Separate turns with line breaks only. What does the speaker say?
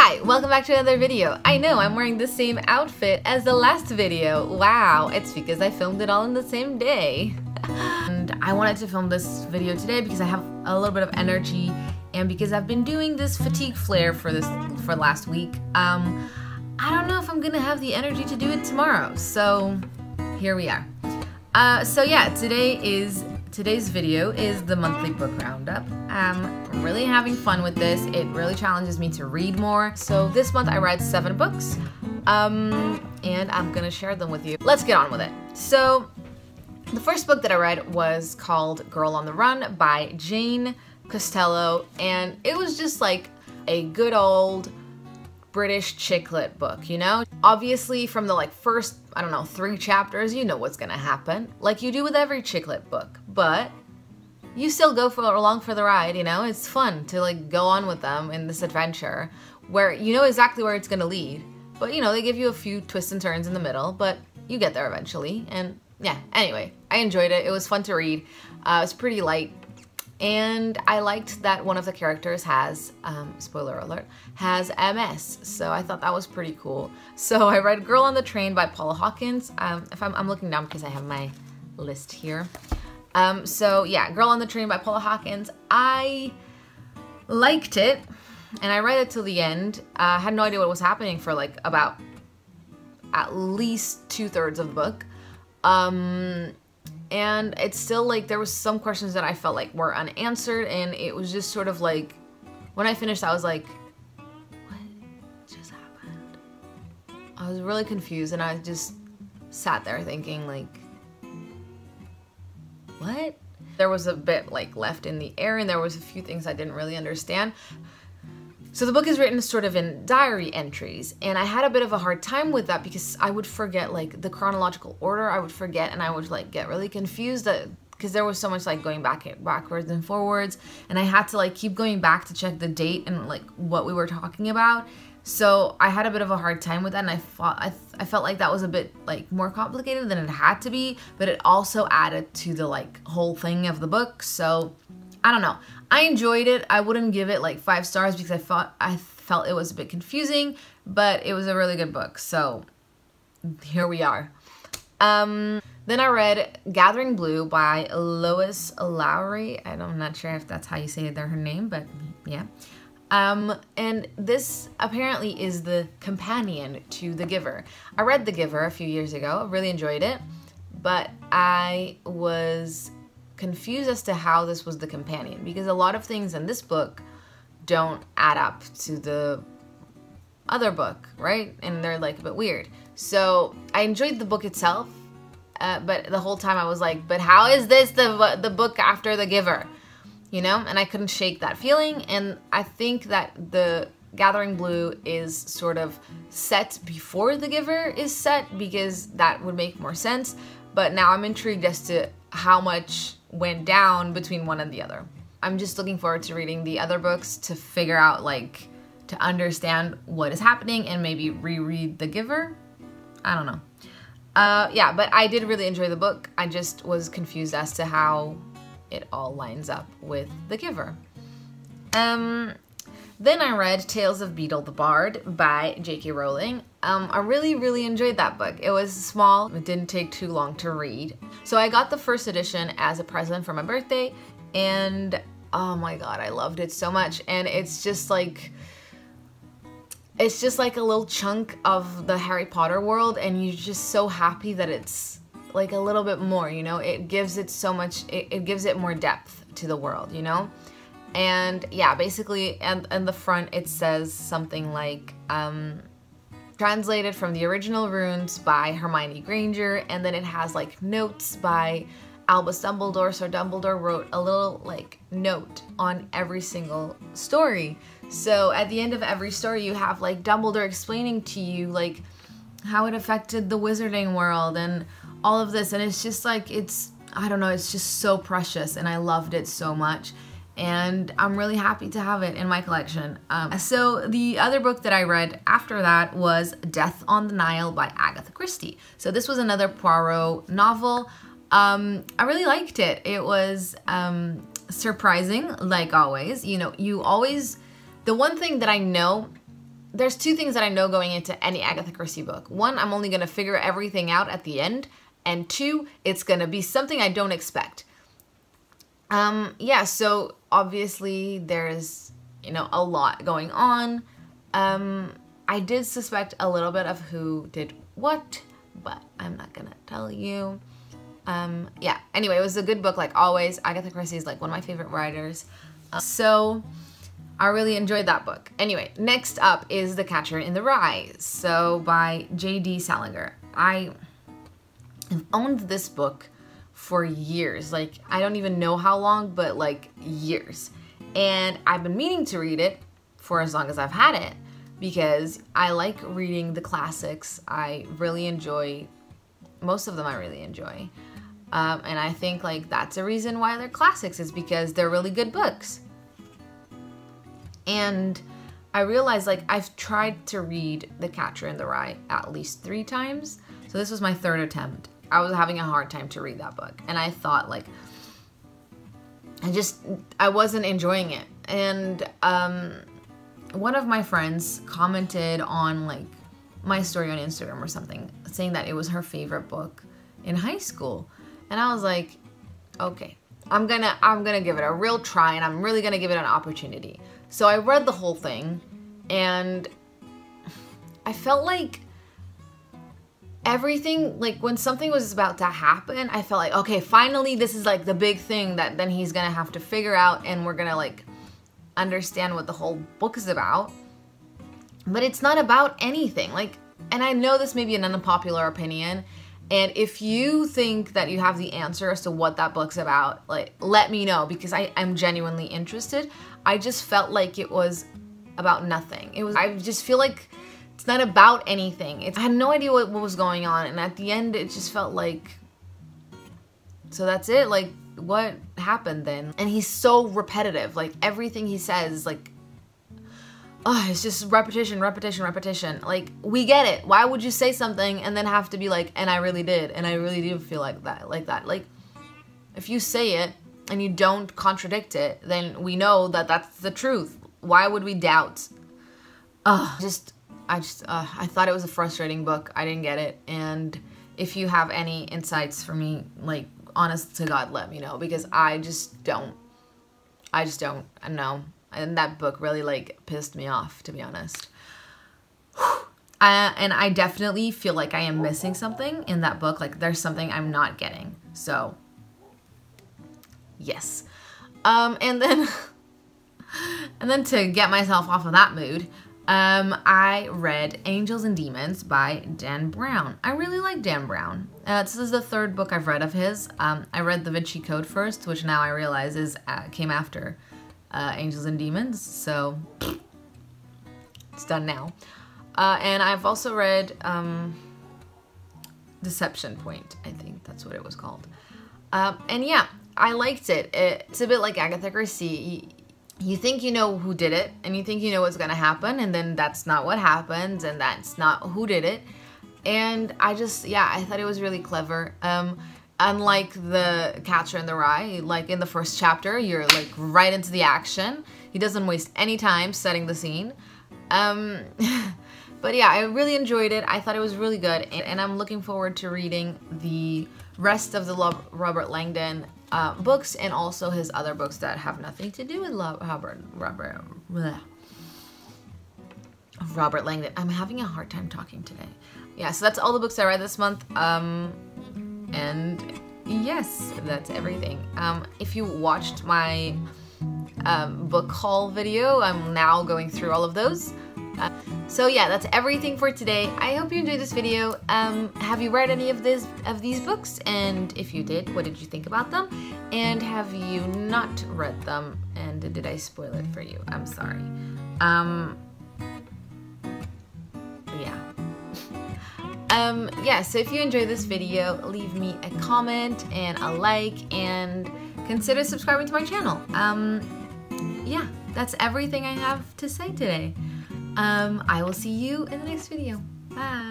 Hi, welcome back to another video. I know I'm wearing the same outfit as the last video. Wow, it's because I filmed it all in the same day. And I wanted to film this video today because I have a little bit of energy and because I've been doing this fatigue flare for last week. I don't know if I'm gonna have the energy to do it tomorrow, so here we are. So yeah, today's video is the monthly book roundup. I'm really having fun with this. It really challenges me to read more. So this month I read 7 books, and I'm gonna share them with you. Let's get on with it. So the first book that I read was called Girl on the Run by Jane Costello, and it was just like a good old British chick lit book, you know? Obviously from the first, I don't know, 3 chapters, you know what's gonna happen, like you do with every chick lit book, but you still go along for the ride, you know? It's fun to go on with them in this adventure where you know exactly where it's gonna lead, but you know, they give you a few twists and turns in the middle, but you get there eventually. And yeah, anyway, I enjoyed it. It was fun to read. It was pretty light. And I liked that one of the characters has, spoiler alert, has MS. So I thought that was pretty cool. So I read Girl on the Train by Paula Hawkins. I'm looking down because I have my list here. So yeah, Girl on the Train by Paula Hawkins. I liked it and I read it till the end. I had no idea what was happening for about at least 2/3 of the book. And it's still there was some questions that I felt were unanswered, and it was just sort of when I finished I was like, what just happened? I was really confused and I just sat there thinking what? There was a bit left in the air and there was a few things I didn't really understand. So the book is written sort of in diary entries, and I had a bit of a hard time with that because I would forget the chronological order. I would forget and I would get really confused because there was so much bagoing backwards and forwards, and I had to keep going back to check the date and what we were talking about. So I had a bit of a hard time with that, and I felt like that was a bit more complicated than it had to be, but it also added to the whole thing of the book. So I don't know. I enjoyed it. I wouldn't give it 5 stars because I felt it was a bit confusing, but it was a really good book. So here we are. Then I read Gathering Blue by Lois Lowry. I'm not sure if that's how you say her name, but yeah. And this apparently is the companion to The Giver. I read The Giver a few years ago. I really enjoyed it, but I was confused as to how this was the companion because a lot of things in this book don't add up to the other book, right? And they're a bit weird. So I enjoyed the book itself, but the whole time I was but how is this the book after The Giver? You know? And I couldn't shake that feeling, and I think that the Gathering Blue is sort of set before The Giver is set because that would make more sense, but now I'm intrigued as to how much went down between one and the other. I'm just looking forward to reading the other books to figure out to understand what is happening and maybe reread The Giver. I don't know. Yeah, but I did really enjoy the book. I just was confused as to how it all lines up with The Giver. Then I read Tales of Beedle the Bard by J.K. Rowling. I really enjoyed that book. It was small, it didn't take too long to read. So I got the first edition as a present for my birthday, and oh my god, I loved it so much. And it's just it's just a little chunk of the Harry Potter world, and you're just so happy that it's a little bit more, you know? It gives it so much, it gives it more depth to the world, you know? And yeah, basically, and the front it says something translated from the original runes by Hermione Granger, and then it has notes by Albus Dumbledore. So Dumbledore wrote a little note on every single story. So at the end of every story you have Dumbledore explaining to you how it affected the wizarding world and all of this, and it's just it's, I don't know, it's just so precious, and I loved it so much. And I'm really happy to have it in my collection. So the other book that I read after that was Death on the Nile by Agatha Christie. So this was another Poirot novel. I really liked it. It was surprising, like always. You know, the one thing that I know there's two things that I know going into any Agatha Christie book. One, I'm only going to figure everything out at the end. And two, it's going to be something I don't expect. Yeah, so obviously there's, you know, a lot going on. I did suspect a little bit of who did what, but I'm not going to tell you. Yeah, anyway, it was a good book like always. Agatha Christie is like one of my favorite writers. So I really enjoyed that book. Anyway, next up is The Catcher in the Rye, so by J.D. Salinger. I have owned this book for years. Like, I don't even know how long, but like years. And I've been meaning to read it for as long as I've had it because I like reading the classics. I really enjoy, most of them I really enjoy. And I think like that's a reason why they're classics, is because they're really good books. And I realized like I've tried to read The Catcher in the Rye at least 3 times. So this was my 3rd attempt. I was having a hard time to read that book. And I thought like, I wasn't enjoying it. And one of my friends commented on like my story on Instagram or something, saying that it was her favorite book in high school. And I was like, okay, I'm gonna give it a real try, and I'm really gonna give it an opportunity. So I read the whole thing, and I felt like everything, like when something was about to happen, I felt like, okay, finally this is like the big thing that then he's gonna have to figure out, and we're gonna like understand what the whole book is about. But it's not about anything. Like, and I know this may be an unpopular opinion, and if you think that you have the answer as to what that book's about, like, let me know, because I'm genuinely interested. I just felt like it was about nothing. I just feel like it's not about anything. I had no idea what was going on, and at the end it just felt like, so that's it? Like, what happened then? And he's so repetitive. Like, everything he says, like, oh, it's just repetition, repetition, repetition. Like, we get it. Why would you say something and then have to be like, and I really did, and I really do feel like that, like that. Like, if you say it and you don't contradict it, then we know that that's the truth. Why would we doubt? I thought it was a frustrating book. I didn't get it. And if you have any insights for me, like, honest to God, let me know, because I just don't know. And that book really like pissed me off, to be honest. And I definitely feel like I am missing something in that book. Like, there's something I'm not getting. So yes. And then to get myself off of that mood, I read Angels and Demons by Dan Brown. I really like Dan Brown. This is the 3rd book I've read of his. I read Da Vinci Code first, which now I realize came after Angels and Demons, so it's done now. And I've also read Deception Point, I think that's what it was called. And yeah, I liked it. It's a bit like Agatha Christie. You think you know who did it, and you think you know what's gonna happen, and then that's not what happens, and that's not who did it. And I thought it was really clever. Unlike The Catcher in the Rye, like in the first chapter, you're like right into the action. He doesn't waste any time setting the scene. But yeah, I really enjoyed it. I thought it was really good, and I'm looking forward to reading the rest of the Robert Langdon books, and also his other books that have nothing to do with Robert Langdon. I'm having a hard time talking today. Yeah, so that's all the books I read this month. And yes, that's everything. If you watched my book haul video, I'm now going through all of those. So yeah, that's everything for today. I hope you enjoyed this video. Have you read any of these books? And if you did, what did you think about them? And have you not read them? And did I spoil it for you? I'm sorry. Yeah, so if you enjoyed this video, leave me a comment and a like, and consider subscribing to my channel. Yeah, that's everything I have to say today. I will see you in the next video. Bye!